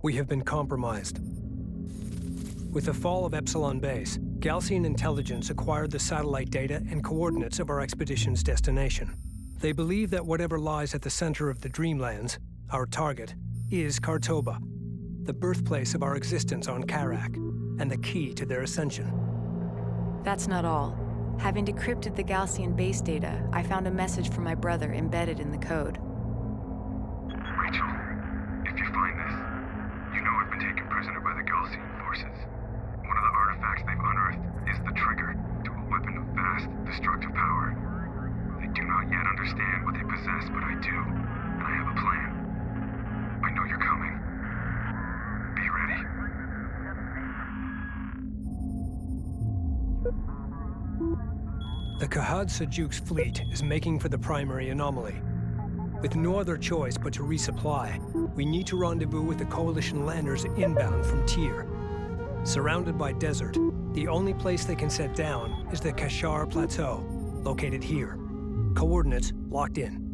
We have been compromised. With the fall of Epsilon Base, Galcian intelligence acquired the satellite data and coordinates of our expedition's destination. They believe that whatever lies at the center of the Dreamlands, our target, is Kartoba, the birthplace of our existence on Kharak, and the key to their ascension. That's not all. Having decrypted the Galcian base data, I found a message from my brother embedded in the code. Rachel, if you find this, you know I've been taken prisoner by the Galcian forces. One of the artifacts they've unearthed is the trigger to a weapon of vast, destructive power. They do not yet understand what they possess, but I do, and I have a plan. I know you're coming. Be ready. The Kahad Sajuk's fleet is making for the primary anomaly. With no other choice but to resupply, we need to rendezvous with the Coalition landers inbound from Tyr. Surrounded by desert, the only place they can set down is the Kashar Plateau, located here. Coordinates locked in.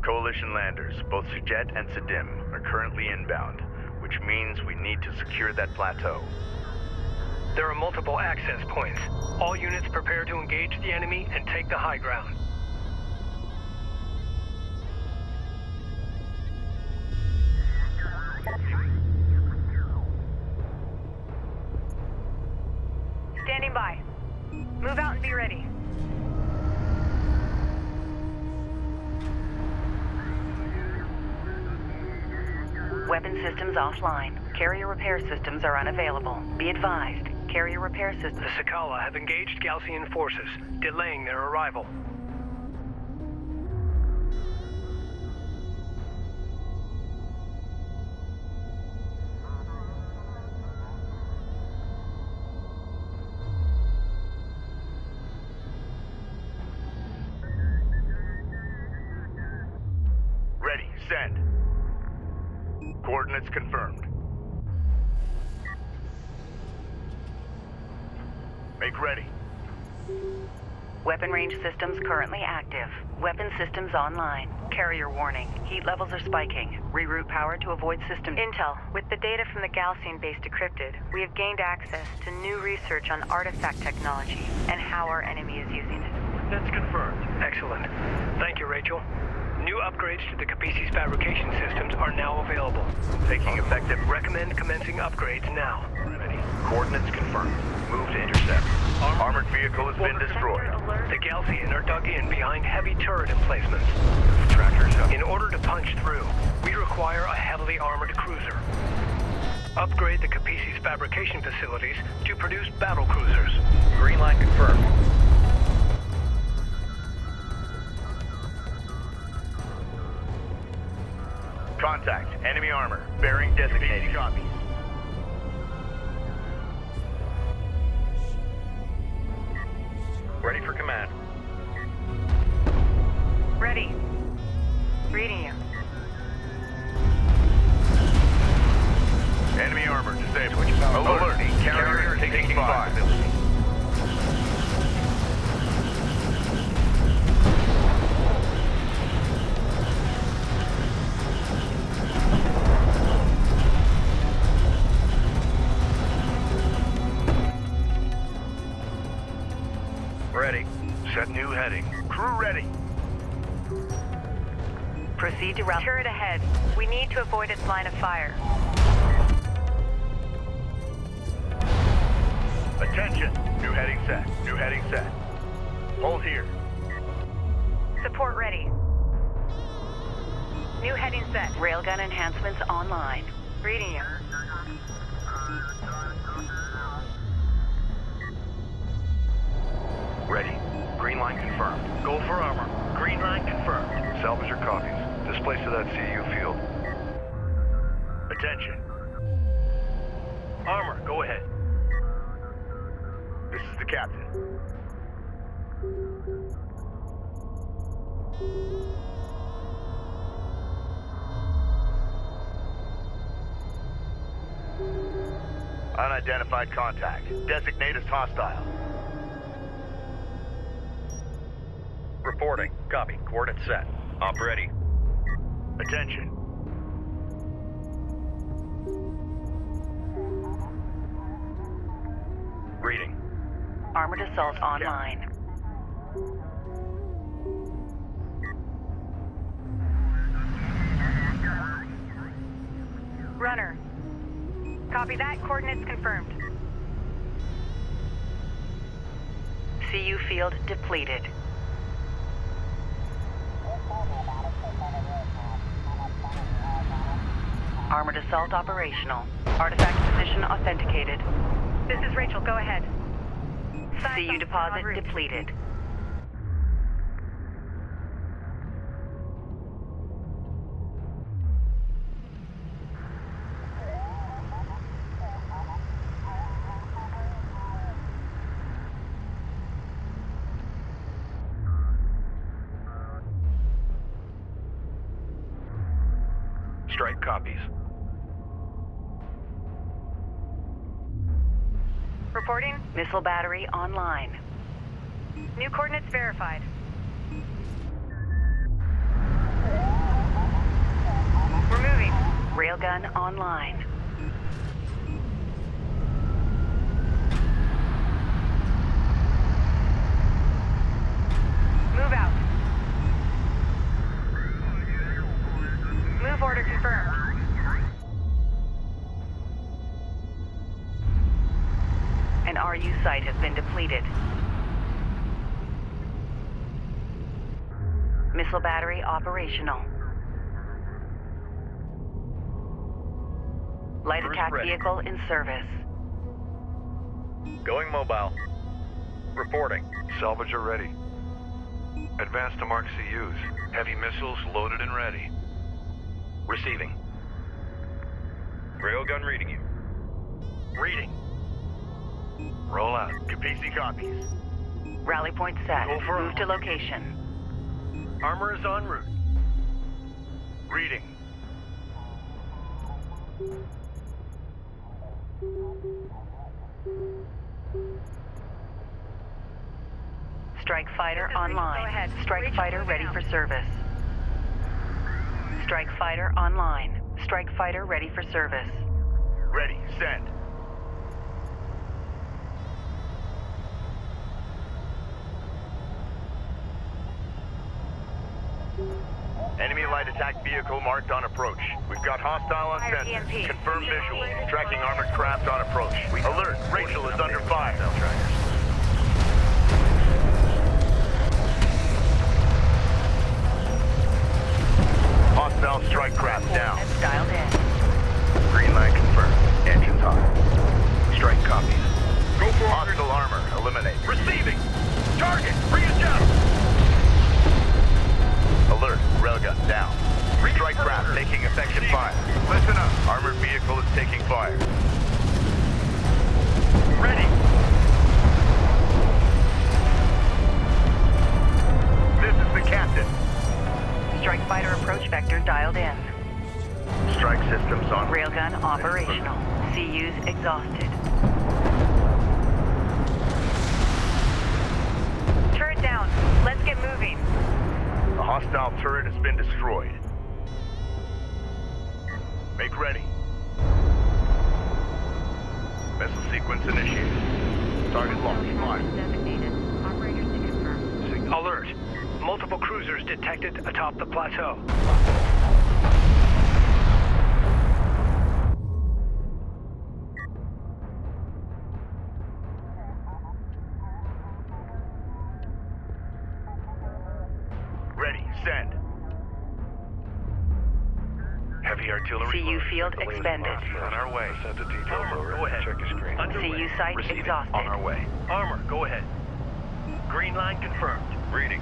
Coalition landers, both Sujet and Sadim, are currently inbound, which means we need to secure that plateau. There are multiple access points. All units prepare to engage the enemy and take the high ground. Standing by. Move out and be ready. Weapon systems offline. Carrier repair systems are unavailable. Be advised, carrier repair systems... The Sakala have engaged Galcian forces, delaying their arrival. Ready, send. Coordinates confirmed. Make ready. Weapon range systems currently active. Weapon systems online. Carrier warning. Heat levels are spiking. Reroute power to avoid system... Intel. With the data from the Galcian base decrypted, we have gained access to new research on artifact technology and how our enemy is using it. That's confirmed. Excellent. Thank you, Rachel. New upgrades to the Capisi's fabrication systems are now available. Taking effective. Recommend commencing upgrades now. Ready. Coordinates confirmed. Move to intercept. Armored vehicle has been destroyed. The Galcian are dug in behind heavy turret emplacements. Trackers up. In order to punch through, we require a heavily armored cruiser. Upgrade the Capisi's fabrication facilities to produce battle cruisers. Green line confirmed. Contact. Enemy armor. Bearing designated. Copy. Ready for command. Ready. Reading you. Enemy armor disabled. Alert. Carrier taking fire. Ready. Set new heading. Crew ready. Proceed to route. Turret ahead. We need to avoid its line of fire. Attention! New heading set. New heading set. Hold here. Support ready. New heading set. Railgun enhancements online. Reading you. Ready. Green line confirmed. Go for armor. Green line confirmed. Salvage your copies. Displace to that CU field. Attention. Armor, go ahead. This is the captain. Unidentified contact. Designate as hostile. Reporting. Copy. Coordinates set. Op ready. Attention. Reading. Armored assault online. Runner. Copy that. Coordinates confirmed. CU field depleted. Armored assault operational. Artifact position authenticated. This is Rachel. Go ahead. CU deposit depleted. Strike copies. Reporting. Missile battery online. New coordinates verified. We're moving. Railgun online. Move out. Move order confirmed. An RU site has been depleted. Missile battery operational. Light Cruise attack ready. vehicle in service. Going mobile. Reporting. Salvage are ready. Advance to mark CUs. Heavy missiles loaded and ready. Receiving. Railgun reading you. Reading. Roll out. Capacity copies. Rally point set. Go for Move to location. Armor is en route. Reading. Strike fighter This is Rachel. Go online. ahead. Strike Rachel, fighter moving ready out. for service. Strike fighter online. Strike fighter ready for service. Ready. Send. Enemy light attack vehicle marked on approach. We've got hostile on Fire sensor. EMP. Confirmed visual. Tracking armored craft on approach. Alert. Rachel is under fire. Hostile strike craft down. That's dialed in. Green line confirmed. Engines on. Strike copies. Go for hostile armor. Eliminate. Receiving. Target. Readjust. Alert. Railgun down. Strike craft taking effective fire. Listen up. Armored vehicle is taking fire. Ready. This is the captain. Strike fighter approach vector dialed in. Strike systems on. Railgun operational. CUs exhausted. Turret down. Let's get moving. A hostile turret has been destroyed. Make ready. Missile sequence initiated. Target locked. Fire. Designated. Operators to confirm. Signal Alert. Multiple cruisers detected atop the plateau. Ready, send. Heavy artillery. CU field expended. On our way. Send the details over. Go ahead. Check your screen. CU site Receiving. exhausted. On our way. Armor, go ahead. Green line confirmed. Reading.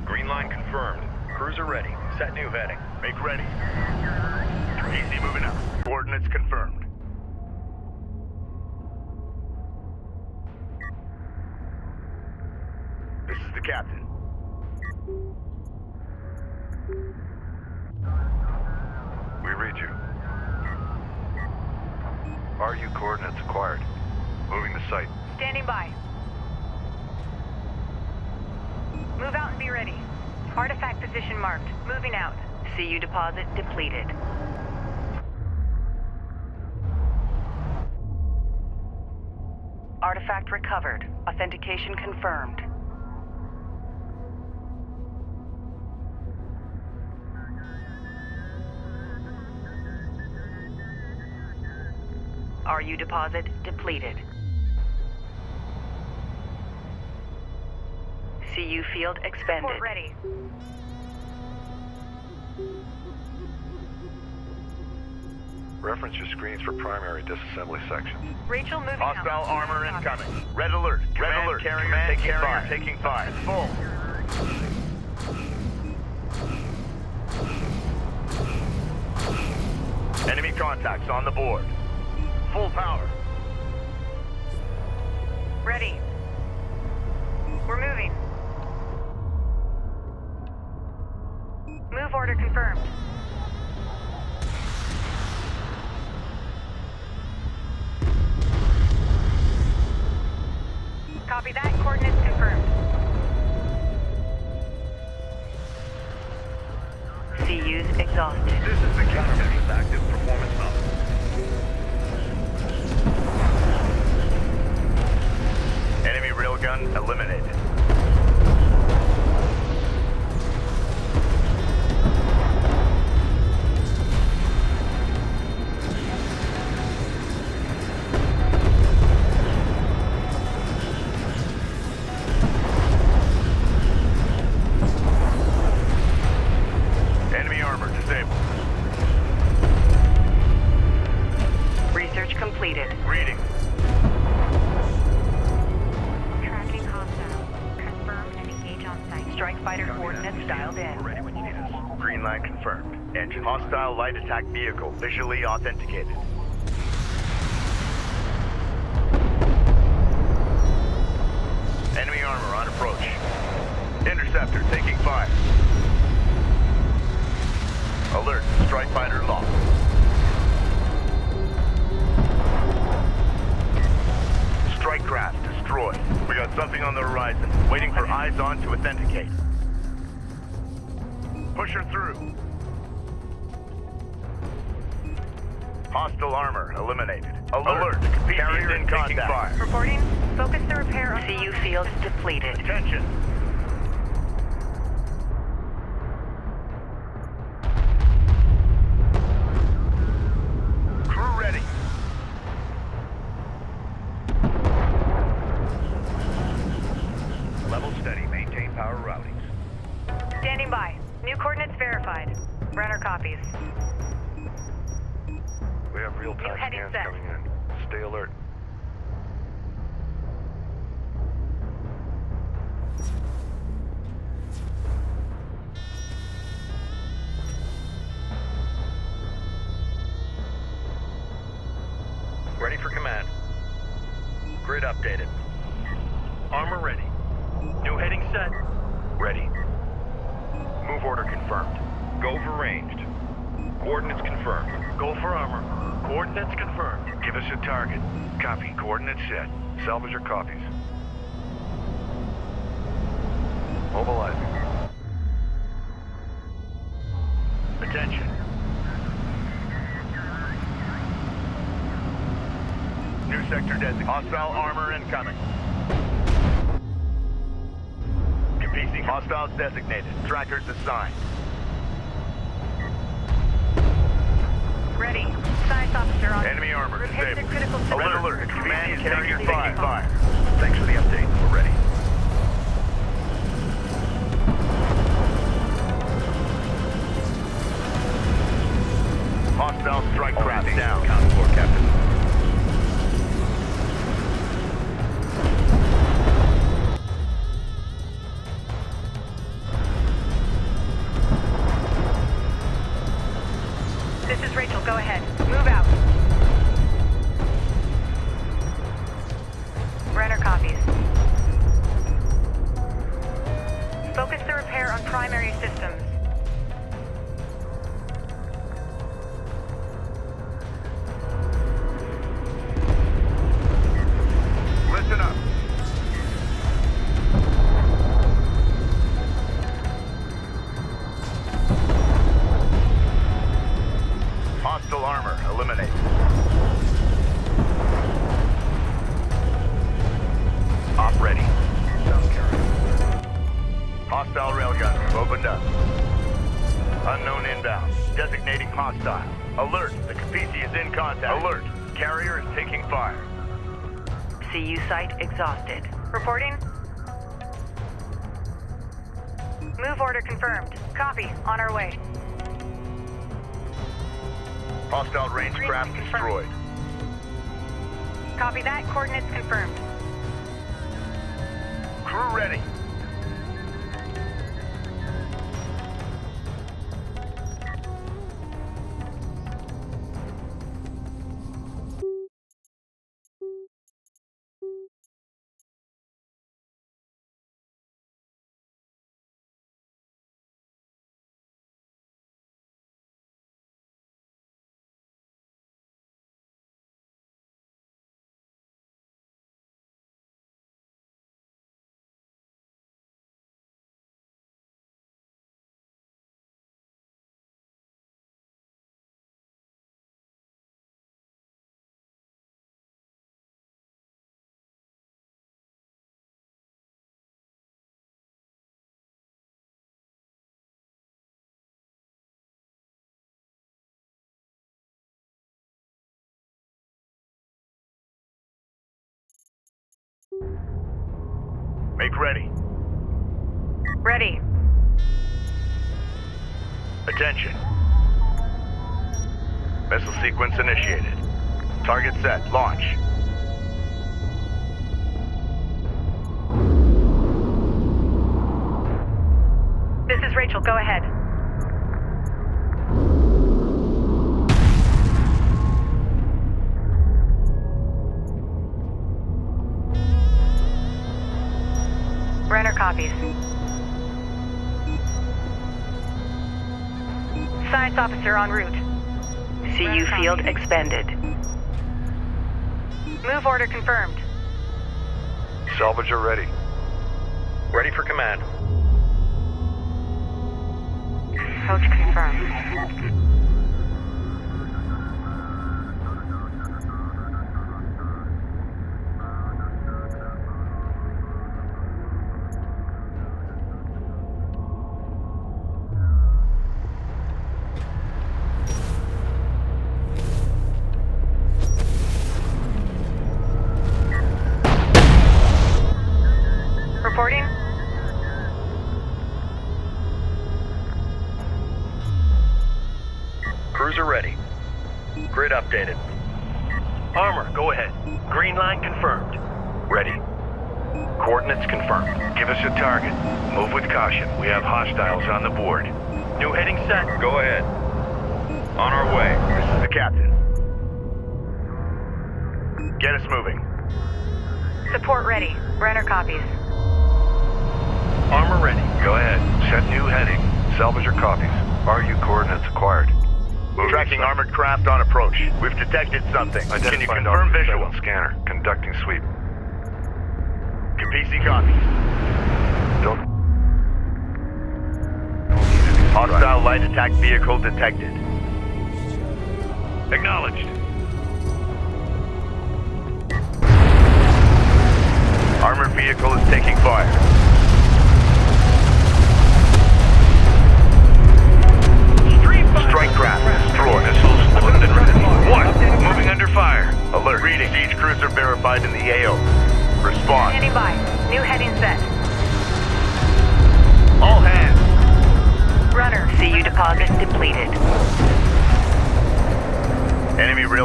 Green line confirmed. Cruiser ready. Set new heading. Make ready. Easy moving up. Coordinates confirmed. This is the captain. We read you. RU coordinates acquired. Moving the site. Standing by. Move out and be ready. Artifact position marked. Moving out. CU deposit depleted. Artifact recovered. Authentication confirmed. RU deposit depleted. CU field expended. Port ready. Reference your screens for primary disassembly sections. Rachel moving Hostile out. armor incoming. Red alert. Red alert. Carrier taking fire. Full. Enemy contacts on the board. Full power. Ready. We're moving. Move order confirmed. Copy that. Coordinates confirmed. CU's exhausted. This is the countermeasures active performance hub. Enemy railgun eliminated. Enemy armor disabled. Research completed. Reading. Tracking hostile. Confirm and engage on site. Strike fighter coordinates dialed in. Ready when you need us. Green line confirmed. Engine hostile light attack vehicle visually authenticated. Enemy armor on approach. Interceptor taking fire. Alert, strike fighter lost. Strike craft destroyed. We got something on the horizon. Waiting for eyes on to authenticate. Push her through. Hostile armor eliminated. Alert, carrier in taking fire. Reporting. Focus the repair on CU field depleted. Attention. Crew ready. Level steady. Maintain power routings. Standing by. New coordinates verified. Runner copies. We have real-time New heading scans set. coming in. Stay alert. Ready for command. Grid updated. Armor ready. New heading set. Ready. Move order confirmed. Go for ranged. Coordinates confirmed. Go for armor. Coordinates confirmed. Give us a target. Copy. Coordinates set. Salvage your copies. Mobilizing. Attention. New sector designated. Hostile armor incoming. PC. Hostiles designated. Trackers assigned. Ready. Science officer on. Enemy armor Repair the disabled. critical system. Red alert. Command carrier taking taking fire. Thanks for the update. We're ready. Hostile strike craft down. Count for Captain. This is Rachel. Go ahead. Move out. Brenner copies. Focus the repair on primary systems. Listen up. Hostile armor eliminated. Op ready. Hostile railguns opened up. Unknown inbound. Designating hostile. Alert. The Capisi is in contact. Alert. Carrier is taking fire. CU site exhausted. Reporting. Move order confirmed. Copy. On our way. Hostile range craft destroyed. Copy that. Coordinates confirmed. Crew ready. Make ready. Ready. Attention. Missile sequence initiated. Target set. Launch. This is Rachel. Go ahead. Brenner copies. Science officer en route. CU field expended. Move order confirmed. Salvager ready. Ready for command. Approach confirmed. Reporting. Cruiser ready. Grid updated. Armor, go ahead. Green line confirmed. Ready. Coordinates confirmed. Give us a target. Move with caution. We have hostiles on the board. New heading set. Go ahead. On our way. This is the captain. Get us moving. Support ready. Brenner copies. Armor ready. Go ahead. Set new heading. Salvager copies. RU coordinates acquired. Tracking armored craft on approach. We've detected something. Can you confirm visual? Scanner. Conducting sweep. Capisi copies. Don't. Hostile light attack vehicle detected. Acknowledged. Armored vehicle is taking fire.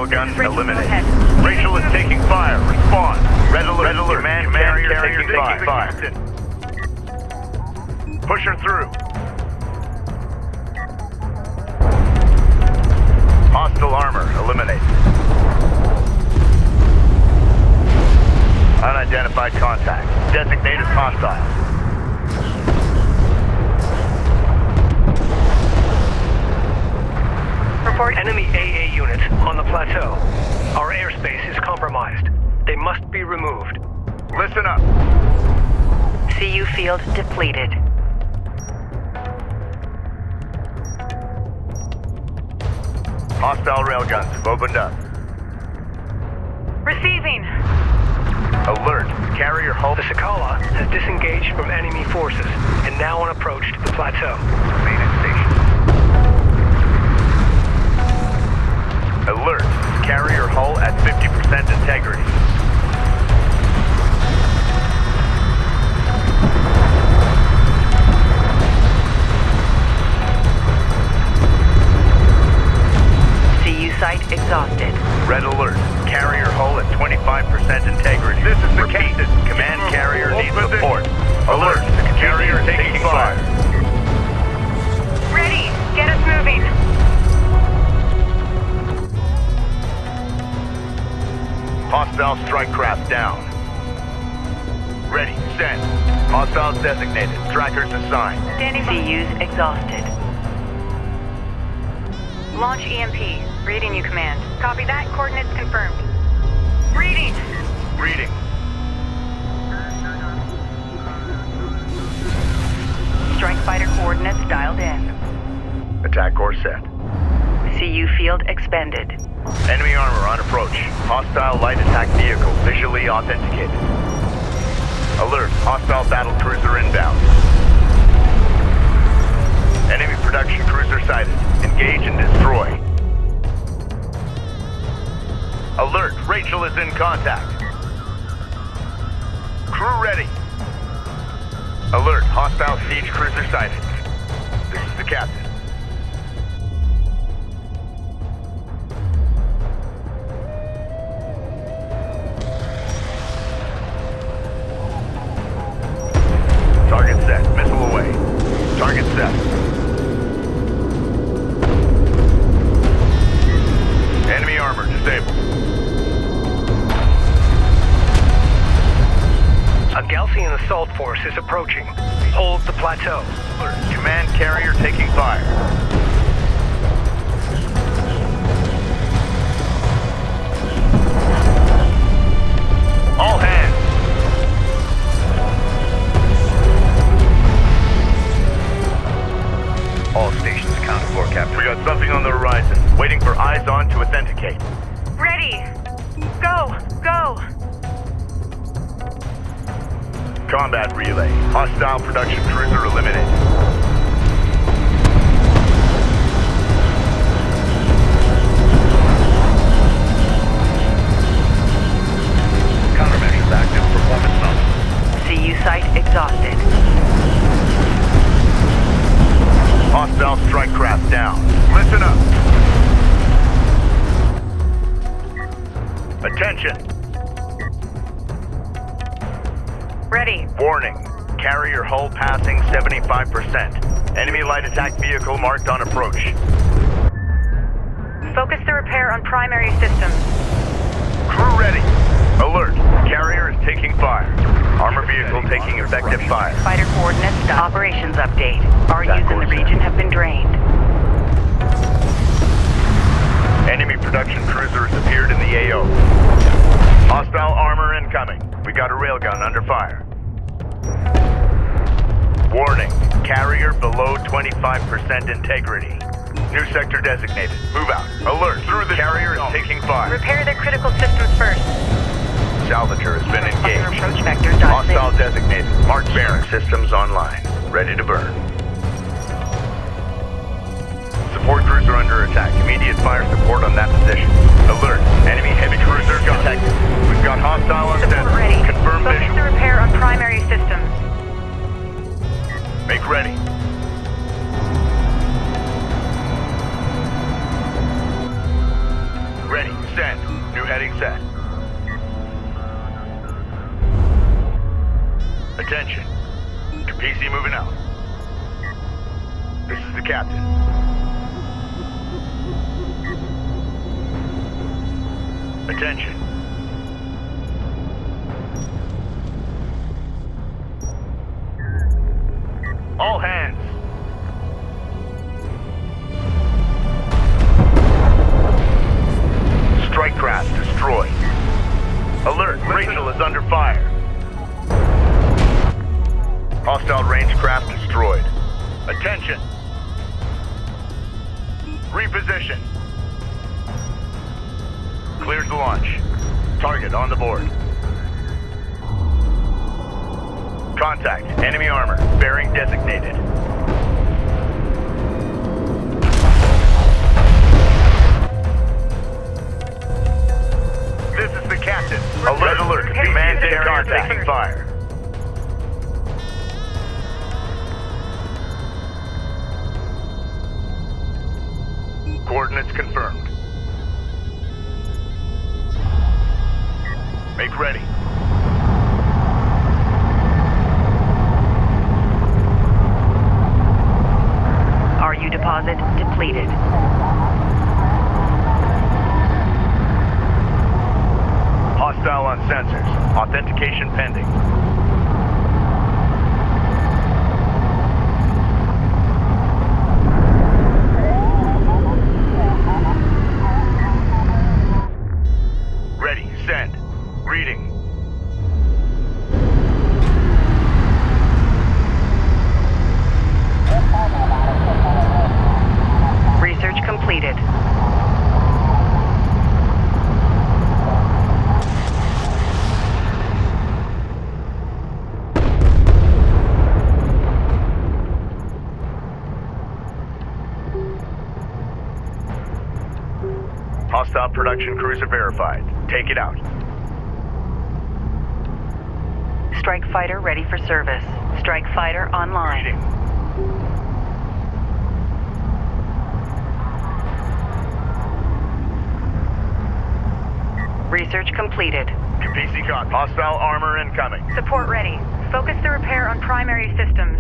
Railgun Rachel, go eliminated. ahead. Rachel is taking fire. Respond. Red alert. Red alert. Command carrier taking fire. Push her through. Hostile armor eliminated. Unidentified contact. Designated hostile. Report enemy AA units on the plateau. Our airspace is compromised. They must be removed. Listen up. CU field depleted. Hostile railguns have opened up. Receiving. Alert. Carrier hull. The Sakala has disengaged from enemy forces and now on approach to the plateau. Remain at station. Alert. Carrier hull at 50% integrity. CU site exhausted. Red alert. Carrier hull at 25% integrity. This is the captain. Command carrier needs support. Alert. Carrier taking fire. Ready. Get us moving. Hostile strike craft down. Ready. Send. Hostiles designated. Trackers assigned. Standing by. CU's exhausted. Launch EMP. Reading you, command. Copy that. Coordinates confirmed. Reading. Reading. Strike fighter coordinates dialed in. Attack course set. CU field expended. Enemy armor on approach. Hostile light attack vehicle visually authenticated. Alert. Hostile battle cruiser inbound. Enemy production cruiser sighted. Engage and destroy. Alert. Rachel is in contact. Crew ready. Alert. Hostile siege cruiser sighted. This is the captain. Target set. Missile away. Target set. Enemy armor disabled. A Galcian assault force is approaching. Hold the plateau. Command carrier taking fire. All hands. All stations accounted for, Captain. We got something on the horizon. Waiting for eyes on to authenticate. Ready. Go. Go. Combat relay. Hostile production cruiser eliminated. Countermeasures active. Performance zone. CU site exhausted. Hostile strike craft down. Listen up. Attention. Ready. Warning. Carrier hull passing 75%. Enemy light attack vehicle marked on approach. Focus the repair on primary systems. Crew ready. Alert. Carrier is taking fire. Armor vehicle taking effective fire. Fighter coordinates. Operations update. RUs in the region have been drained. Enemy production cruiser has appeared in the AO. Hostile armor incoming. We got a railgun under fire. Warning. Carrier below 25% integrity. New sector designated. Move out. Alert. Through the carrier is taking fire. Repair the critical systems first. Salvager has been engaged. Approach vector. Hostile designated. Marked bearing. Systems online. Ready to burn. Support cruiser under attack. Immediate fire support on that position. Alert. Enemy heavy cruiser detected. We've got hostile on Support center. ready. Confirm Focus visual. the repair on primary systems. Make ready. Ready. Send. New heading set. Attention. PC moving out. This is the captain. Attention. All hands. Strike craft destroyed. Alert, Rachel is under fire. Hostile range craft destroyed. Attention. Reposition. Cleared the launch. Target on the board. Contact. Enemy armor. Bearing designated. This is the captain. Alert, alert. Command carrier taking fire. Coordinates confirmed. Make ready. RU deposit depleted. Hostile on sensors. Authentication pending. Ready. Send. Reading. Research completed. Hostile production cruiser verified. Take it out. Strike fighter ready for service. Strike fighter online. Reading. Research completed. PC copy. Hostile armor incoming. Support ready. Focus the repair on primary systems.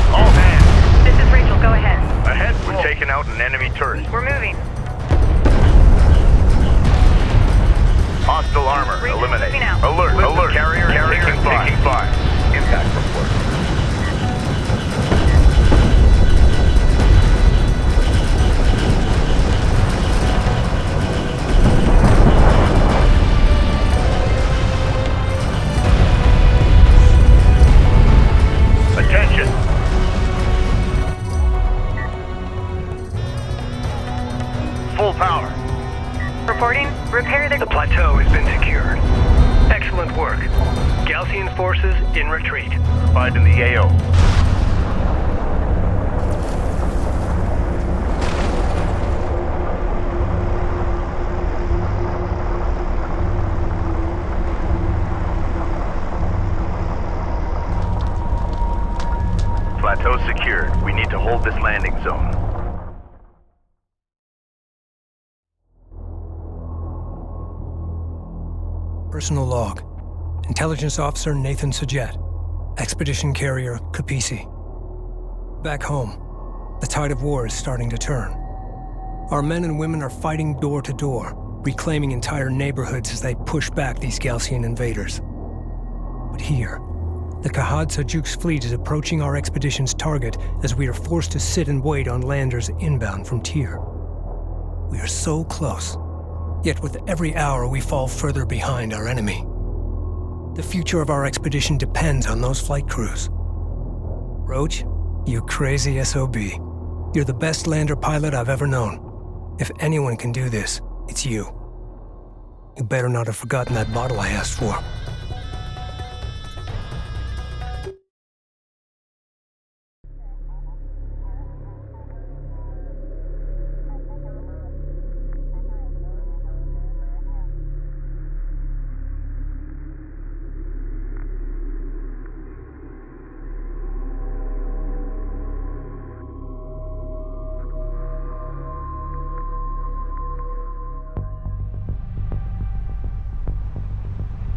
All hands. This is Rachel, go ahead. Ahead. We're taking out an enemy turret. We're moving. Hostile armor Rachel, eliminated. moving out. Alert, alert. Carrier taking fire. Impact report. Attention. Full power. Reporting. Repair the... The plateau has been secured. Excellent work. Galcian forces in retreat. Find in the AO. Plateau secured. We need to hold this landing zone. Personal log. Intelligence Officer Nathan Sajet. Expedition Carrier Kapisi. Back home, the tide of war is starting to turn. Our men and women are fighting door to door, reclaiming entire neighborhoods as they push back these Galcian invaders. But here, the Kahad Sajuk's fleet is approaching our expedition's target as we are forced to sit and wait on landers inbound from Tyr. We are so close. Yet with every hour we fall further behind our enemy. The future of our expedition depends on those flight crews. Roach, you crazy SOB. You're the best lander pilot I've ever known. If anyone can do this, it's you. You better not have forgotten that bottle I asked for.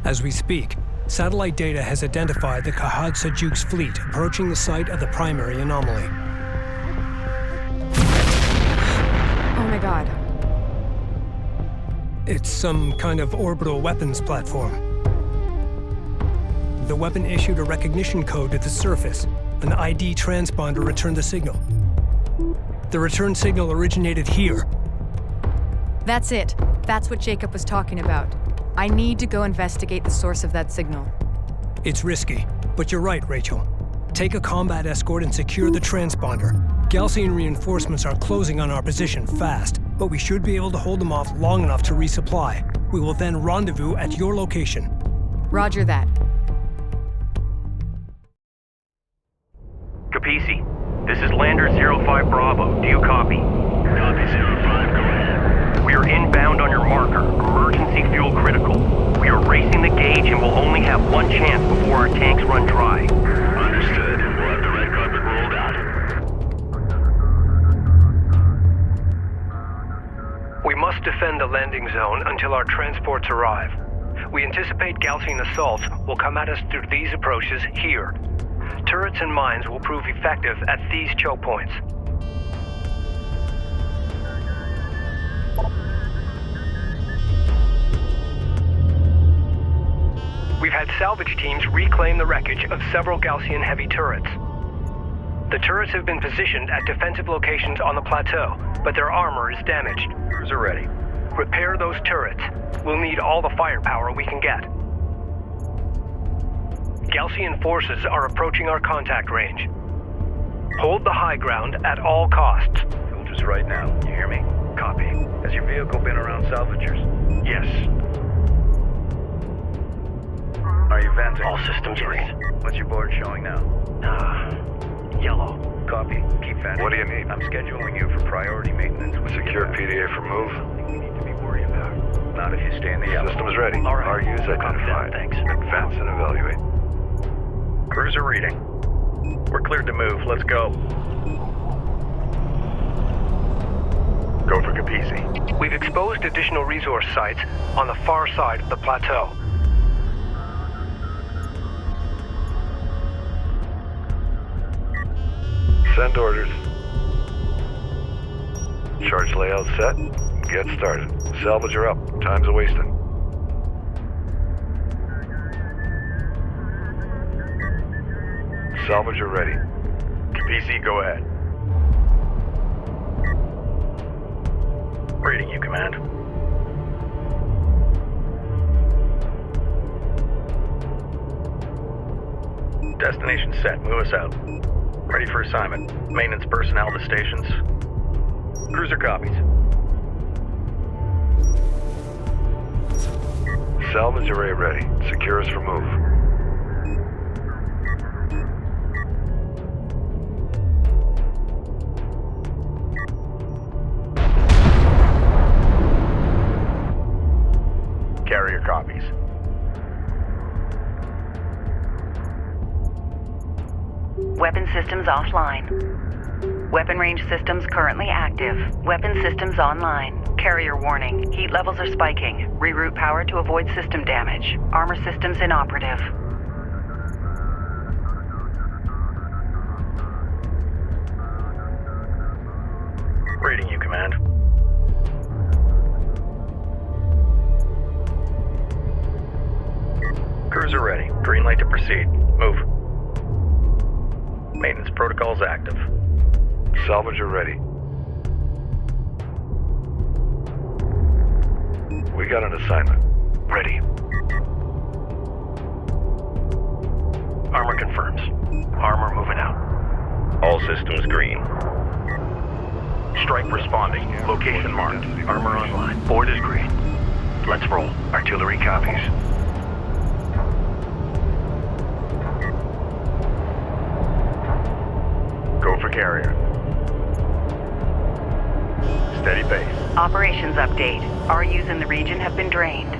As we speak, satellite data has identified the Kharak fleet approaching the site of the primary anomaly. Oh my god. It's some kind of orbital weapons platform. The weapon issued a recognition code to the surface. An ID transponder returned the signal. The return signal originated here. That's it. That's what Jacob was talking about. I need to go investigate the source of that signal. It's risky, but you're right, Rachel. Take a combat escort and secure the transponder. Galcian reinforcements are closing on our position fast, but we should be able to hold them off long enough to resupply. We will then rendezvous at your location. Roger that. Capisi, this is Lander 05 Bravo. Do you copy? Copy 05, go ahead. We are inbound on your marker. Emergency fuel critical. We are racing the gauge and will only have one chance before our tanks run dry. Understood. We'll have the red carpet rolled out. We must defend the landing zone until our transports arrive. We anticipate Galcian assaults will come at us through these approaches here. Turrets and mines will prove effective at these choke points. We've had salvage teams reclaim the wreckage of several Galcian heavy turrets. The turrets have been positioned at defensive locations on the plateau, but their armor is damaged. Cruiser ready. Repair those turrets. We'll need all the firepower we can get. Galcian forces are approaching our contact range. Hold the high ground at all costs. Soldiers right now. You hear me? Copy. Has your vehicle been around salvagers? Yes. Are you venting? All systems green. What's your board showing now? Yellow. Copy. Keep venting. What do you need? I'm scheduling you for priority maintenance. Secure PDA for move. Something you need to be worried about. Not if you stay in the yellow. Systems ready. All right. RUs identified. Thanks. Advance and evaluate. Cruiser reading. We're cleared to move. Let's go. Go for Capisi. We've exposed additional resource sites on the far side of the plateau. Send orders. Charge layout set. Get started. Salvager up. Time's a-wasting. Salvager ready. Capisi, go ahead. Reading you, Command. Destination set. Move us out. Ready for assignment. Maintenance personnel to stations. Cruiser copies. Salvage array ready. Secure us for move. Carrier copies. Weapon systems offline. Weapon range systems currently active. Weapon systems online. Carrier warning. Heat levels are spiking. Reroute power to avoid system damage. Armor systems inoperative. Reading you, Command. Cruiser ready. Green light to proceed. Move. Maintenance protocols active. Salvager ready. We got an assignment. Ready. Armor confirms. Armor moving out. All systems green. Strike responding. Location marked. Armor online. Board is green. Let's roll. Artillery copies. Go for carrier. Steady pace. Operations update. RUs in the region have been drained.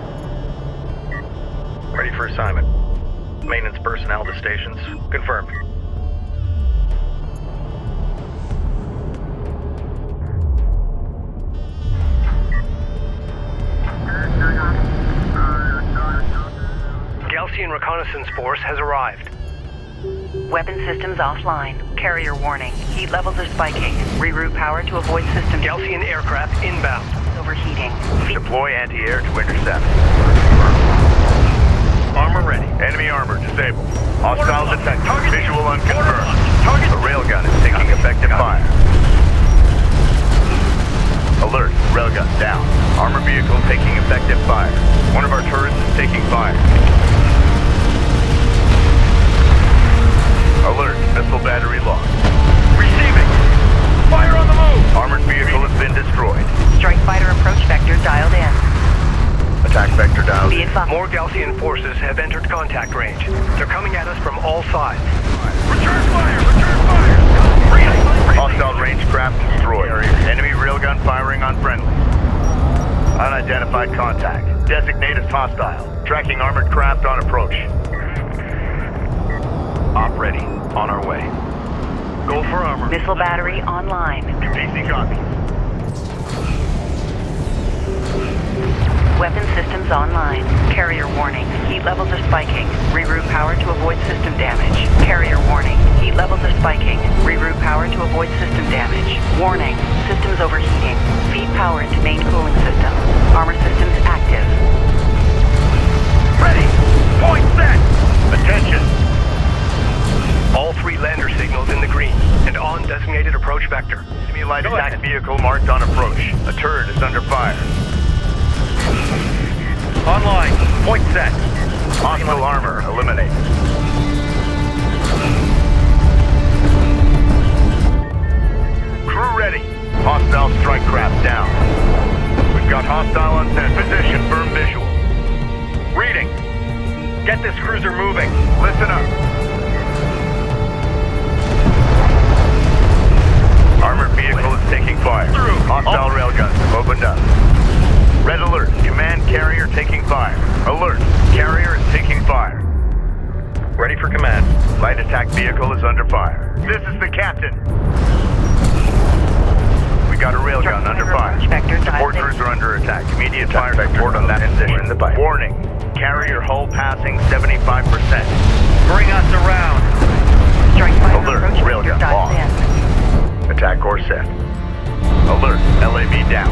Ready for assignment. Maintenance personnel to stations. Confirmed. force has arrived. Weapon systems offline. Carrier warning. Heat levels are spiking. Reroute power to avoid system Gaussian aircraft inbound. overheating. Deploy anti-air to intercept. Armor ready. Enemy armor disabled. Hostile Order detected. Target Visual Order unconfirmed. Target A railgun is taking effective fire. Alert. Railgun down. Armor vehicle taking effective fire. One of our turrets is taking fire. Alert. Missile battery lost. Receiving. Fire on the move. Armored vehicle has been destroyed. Strike fighter approach vector dialed in. Attack vector dialed Be in. advised. More Gaussian forces have entered contact range. They're coming at us from all sides. Return fire. Return fire. Breathing. Hostile range craft destroyed. Enemy railgun firing on friendly. Unidentified contact. Designate as hostile. Tracking armored craft on approach. Op ready. On our way. Go for armor. Missile battery online. PC copy. Weapon systems online. Carrier warning. Heat levels are spiking. Reroute power to avoid system damage. Carrier warning. Heat levels are spiking. Reroute power to avoid system damage. Warning. Systems overheating. Feed power into main cooling system. Armor systems active. Ready. Point set. Attention. All 3 lander signals in the green and on designated approach vector. Enemy light Go attack ahead. vehicle marked on approach. A turret is under fire. Online. Point set. Hostile armor eliminated. Crew ready. Hostile strike craft down. We've got hostile on set. Position, firm visual. Reading. Get this cruiser moving. Listen up. Armored vehicle is taking fire. Through. Hostile railguns have opened up. Red alert. Command carrier taking fire. Alert. Carrier is taking fire. Ready for command. Light attack vehicle is under fire. This is the captain. We got a railgun under fire. Vector Support dialed in. crews are under attack. Immediate fire support on that position. Warning. Carrier hull passing 75%. Bring us around. Strike fighter Alert. approach vector Railgun dialed lost. in. Attack course set. Alert. LAV down.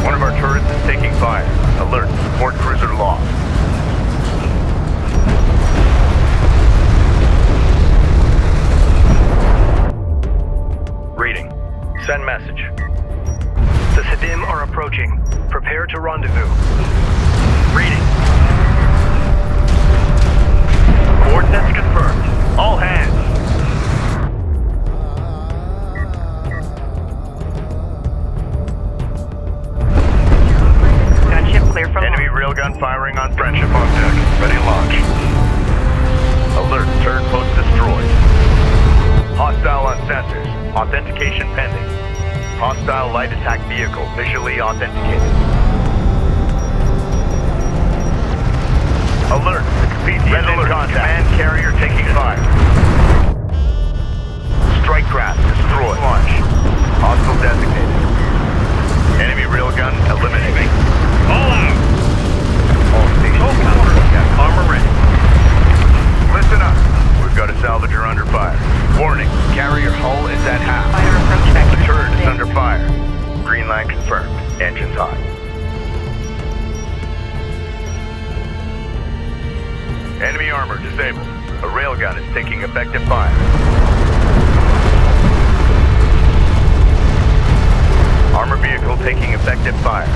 One of our turrets is taking fire. Alert. Support cruiser lost. Reading. Send message. The Sedim are approaching. Prepare to rendezvous. Reading. Coordinates confirmed. All hands. Gunship clear for Enemy launch. railgun firing on friendship on deck. Ready to launch. Alert. Turret post destroyed. Hostile on sensors. Authentication pending. Hostile light attack vehicle visually authenticated. Alert. Red alert. Command carrier taking fire. Strike craft destroyed. Launch. Hostile designated. Enemy railgun eliminated. All out. All stations. Armor ready. Listen up. We've got a salvager under fire. Warning. Carrier hull is at half. Fighter approach vector The turret is dialed in. under fire. Green line confirmed. Engines hot. Enemy armor disabled. A railgun is taking effective fire. Armor vehicle taking effective fire.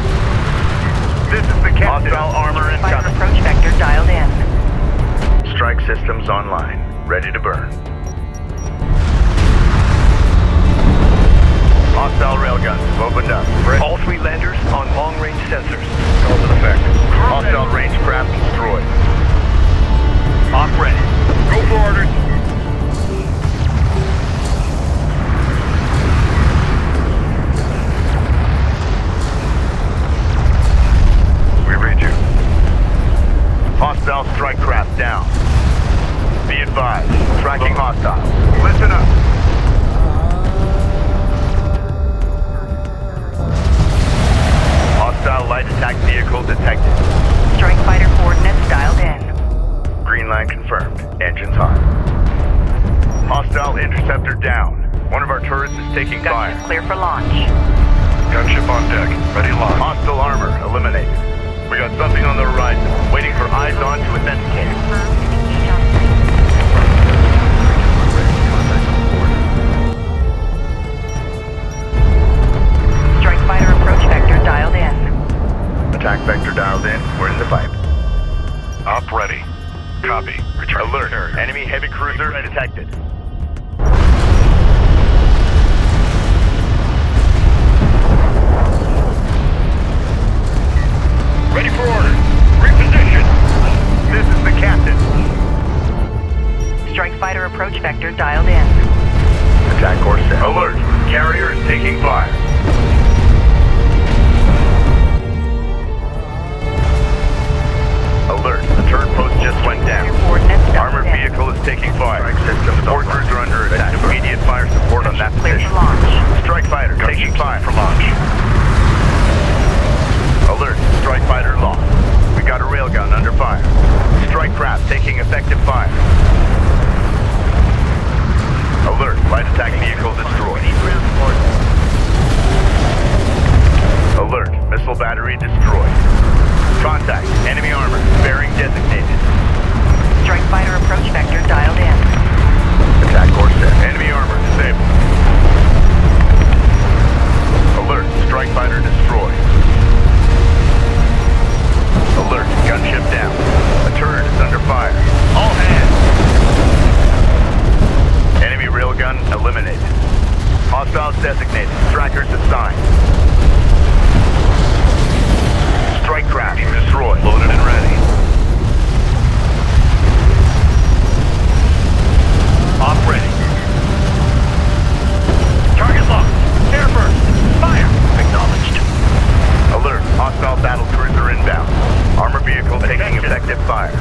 This is the captain. Hostile armor Fighter incoming. approach vector dialed in. Strike systems online. Ready to burn. Hostile railguns have opened up. All 3 landers on long-range sensors. Cause in effect. Hostile range craft destroyed. Op ready. Go for orders. We read you. Hostile strike craft down. Be advised. Tracking hostile. Listen up. Hostile light attack vehicle detected. Strike fighter coordinates dialed in. Green line confirmed. Engines hot. Hostile interceptor down. One of our turrets is taking fire. Gunship clear for launch. Gunship on deck. Ready to launch. Hostile armor eliminated. We got something on the horizon. Waiting for eyes on to authenticate. Strike fighter approach vector dialed in. Attack vector dialed in. We're in the pipe. Op ready. Copy. Return Alert. carrier. Enemy heavy cruiser detected. Ready for order. Reposition. This is the captain. Strike fighter approach vector dialed in. Attack course set. Alert. Carrier is taking fire. Alert. The turret post just went down. Your coordinates dialed Armored in. vehicle is taking fire. Support cruiser under attack. Immediate fire support on that Clear position. for launch. Strike fighter taking fire. For launch. Alert. Strike fighter lost. We got a railgun under fire. Strike craft taking effective fire. Alert. Light attack vehicle destroyed. Alert. Missile battery destroyed. Contact. Enemy armor. Bearing designated. Strike fighter approach vector dialed in. Attack course set. Enemy armor disabled. Alert. Strike fighter destroyed. Alert. Gunship down. A turret is under fire. All hands. Enemy railgun eliminated. Hostiles designated. Trackers assigned. Strike craft destroyed. Loaded and ready. Op ready. Target locked. Air first. Fire. Acknowledged. Alert. Hostile battle cruiser inbound. Armor vehicle taking effective fire.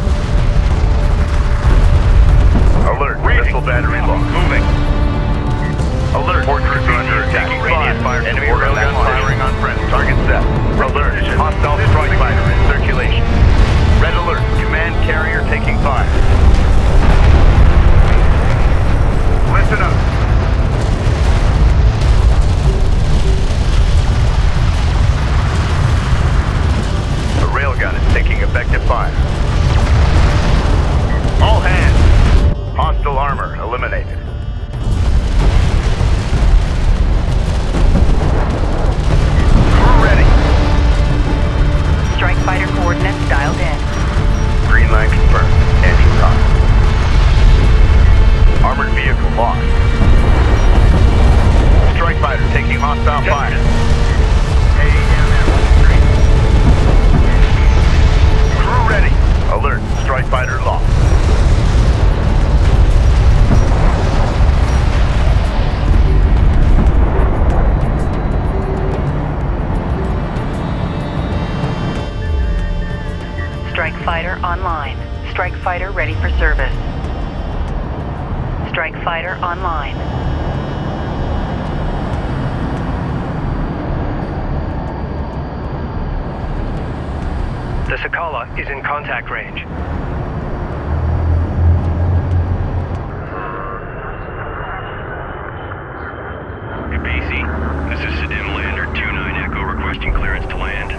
Alert. Missile battery lost. Moving. Alert. Port cruiser under attack. Immediate fire. Enemy railgun firing on friend. Target set. Alert. Hostile strike fighter in circulation. Red alert. Command carrier taking fire. Listen up. The railgun is taking effective fire. All hands. Hostile armor eliminated. Crew ready. Strike fighter coordinates dialed in. Green line confirmed. Engines on. Armored vehicle lost. Strike fighter taking hostile fire. Crew ready. Alert. Strike fighter lost. Strike fighter online. Strike fighter ready for service. Strike fighter online. The Sakala is in contact range. Hey, BC. This is Sedim Lander 2-9 Echo requesting clearance to land.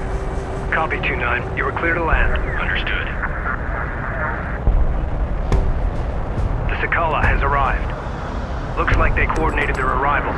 Copy 2-9. You are clear to land. Understood. The Sakala has arrived. Looks like they coordinated their arrival.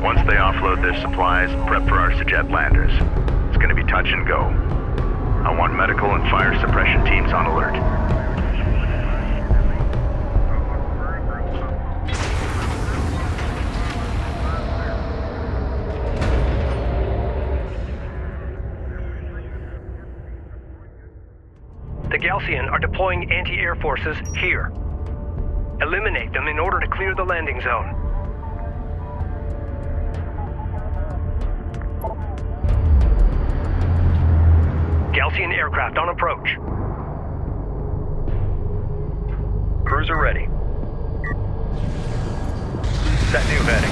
Once they offload their supplies, prep for our Sajet landers. It's gonna be touch and go. I want medical and fire suppression teams on alert. The Galcian are deploying anti-air forces here. Eliminate them in order to clear the landing zone. Galcian aircraft on approach. Cruiser ready. Set new heading.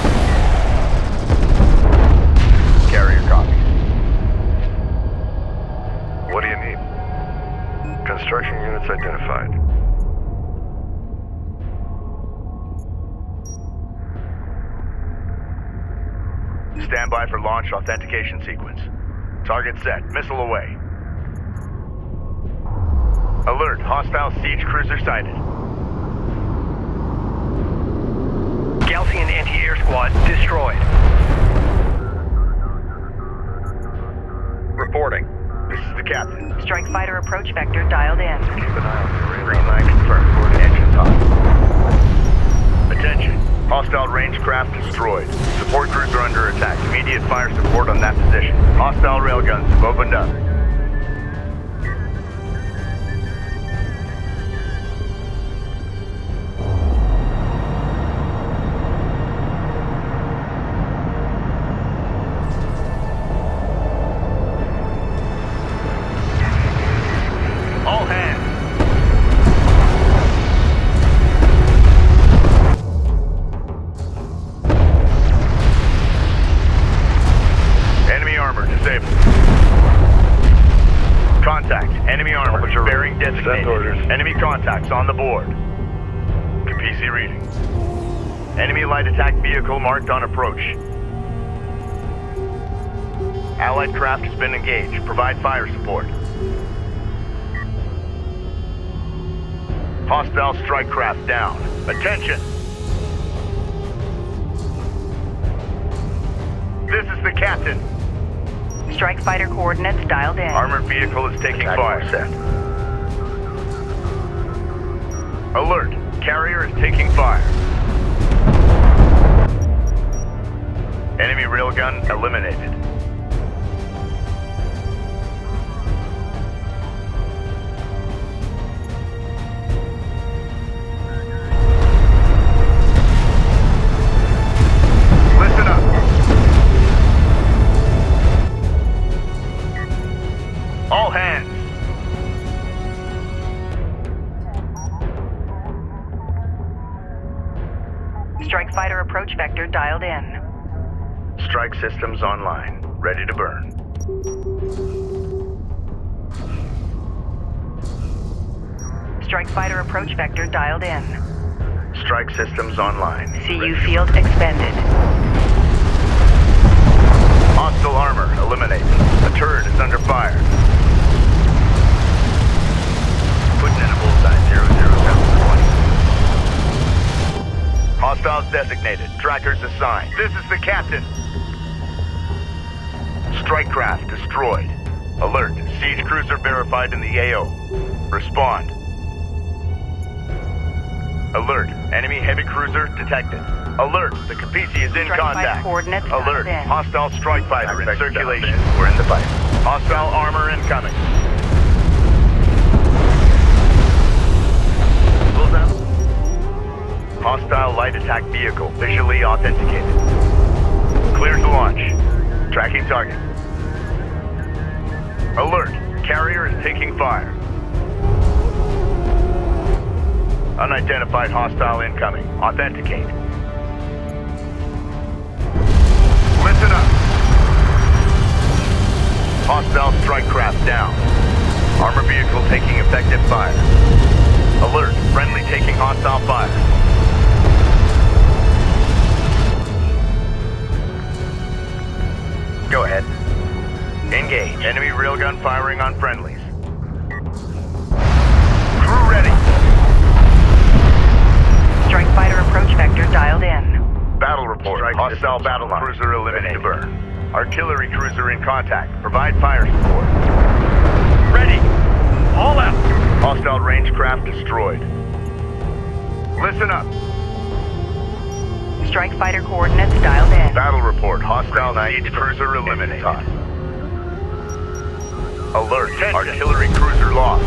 Carrier copy. What do you need? Construction units identified. Stand by for launch authentication sequence. Target set. Missile away. Alert. Hostile siege cruiser sighted. Galcian anti-air squad destroyed. Reporting. This is the captain. Strike fighter approach vector dialed in. Keep an eye on the green line confirmed. Engines on. Attention. Hostile range craft destroyed. Support cruiser under attack. Immediate fire support on that position. Hostile railguns have opened up. All hands. Enemy armor disabled. Contact. Enemy armor. Bearing designated. Enemy contacts on the board. PC reading. Enemy light attack vehicle marked on approach. Allied craft has been engaged. Provide fire support. Hostile strike craft down. Attention! This is the captain. Strike fighter coordinates dialed in. Armored vehicle is taking fire. Alert. Carrier is taking fire. Enemy railgun eliminated. Listen up. All hands. Strike fighter approach vector dialed in. Strike systems online. Ready to burn. Strike fighter approach vector dialed in. Strike systems online. CU field expended. Hostile armor eliminated. A turret is under fire. Putting in a bullseye 00720. Hostiles designated. Trackers assigned. This is the captain. Strike craft destroyed. Alert. Siege cruiser verified in the AO. Respond. Alert. Enemy heavy cruiser detected. Alert. The Capisi is in Strike fighter contact. coordinates Alert. dialed in. Hostile strike fighter in circulation. We're in the fight. Hostile armor incoming. Hostile light attack vehicle visually authenticated. Cleared to launch. Tracking target. Alert. Carrier is taking fire. Unidentified hostile incoming. Authenticate. Listen up. Hostile strike craft down. Armor vehicle taking effective fire. Alert. Friendly taking hostile fire. Go ahead. Engage. Enemy railgun firing on friendlies. Crew ready. Strike fighter approach vector dialed in. Battle report. Hostile battle cruiser eliminated. Burn. Artillery cruiser in contact. Provide fire support. Ready. All out. Hostile range craft destroyed. Listen up. Strike fighter coordinates dialed in. Battle report. Hostile siege cruiser eliminated. Alert. Artillery cruiser lost.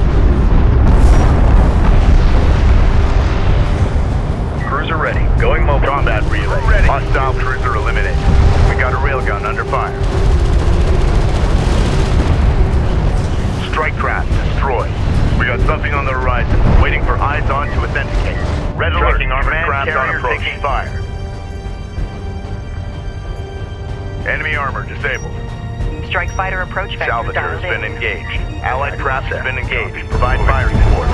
Red alert. Tracking armored Command craft on carrier approach. taking fire. Enemy armor disabled. Strike fighter approach vector Salvager dialed has been in. engaged. Allied craft has been engaged. Provide fire support.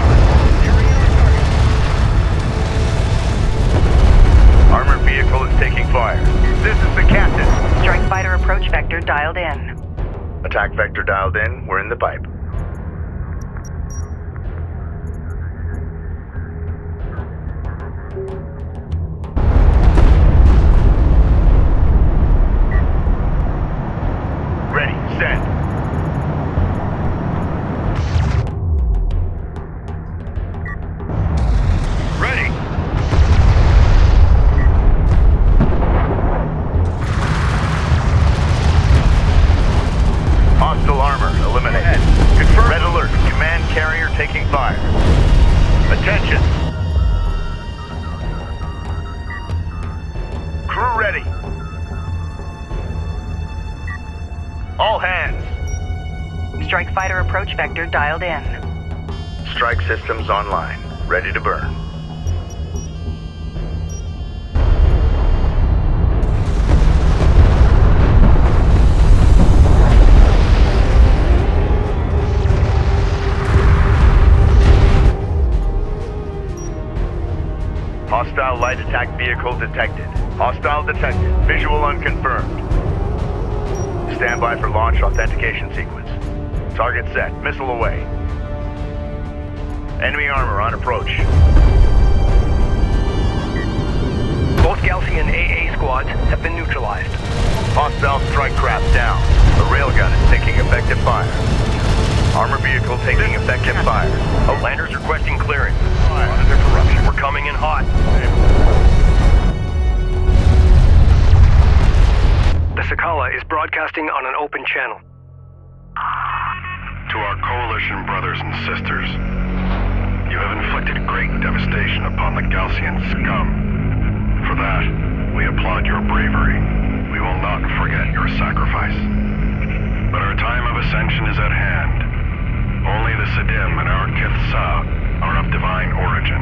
Armored vehicle is taking fire. This is the captain. Strike fighter approach vector dialed in. Attack vector dialed in. We're in the pipe. Ready, send. Ready. Hostile armor eliminated. Confirm. Red alert. Command carrier taking fire. Attention. Crew ready. All hands. Strike fighter approach vector dialed in. Strike systems online. Ready to burn. Hostile light attack vehicle detected. Hostile detected. Visual unconfirmed. Stand by for launch authentication sequence. Target set. Missile away. Enemy armor on approach. Both Galcian AA squads have been neutralized. Hostile strike craft down. The railgun is taking effective fire. Armor vehicle taking effective fire. Landers requesting clearance. Monitor corruption. We're coming in hot. The Sakala is broadcasting on an open channel. To our coalition brothers and sisters, you have inflicted great devastation upon the Galcian scum. For that, we applaud your bravery. We will not forget your sacrifice. But our time of ascension is at hand. Only the Sidim and our Kithsa are of divine origin.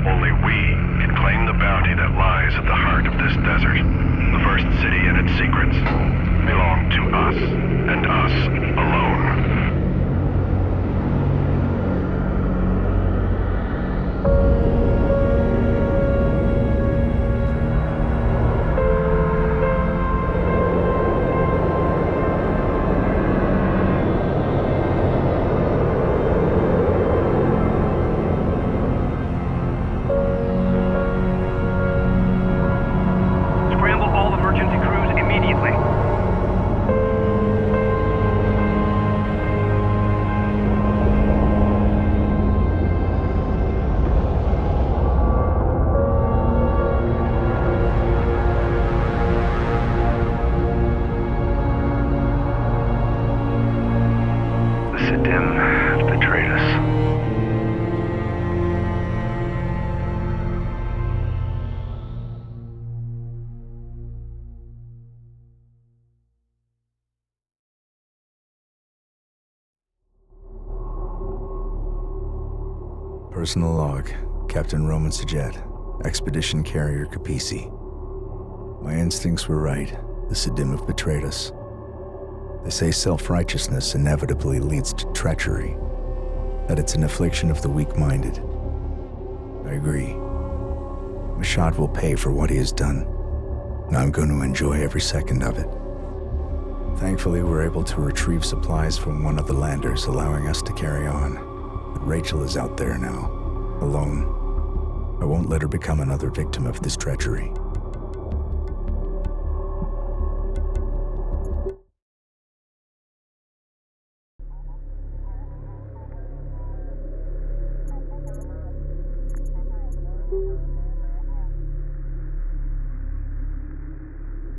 Only we can claim the bounty that lies at the heart of this desert. The first city and its secrets belong to us, and us alone. Scramble all emergency crews immediately. The Sidim have betrayed us. Personal log, Captain Roman Sajet, Expedition Carrier Capisi. My instincts were right. The Sidim have betrayed us. They say self-righteousness inevitably leads to treachery, that it's an affliction of the weak-minded. I agree. Mashad will pay for what he has done, and I'm going to enjoy every second of it. Thankfully, we're able to retrieve supplies from one of the landers, allowing us to carry on. But Rachel is out there now, alone. I won't let her become another victim of this treachery.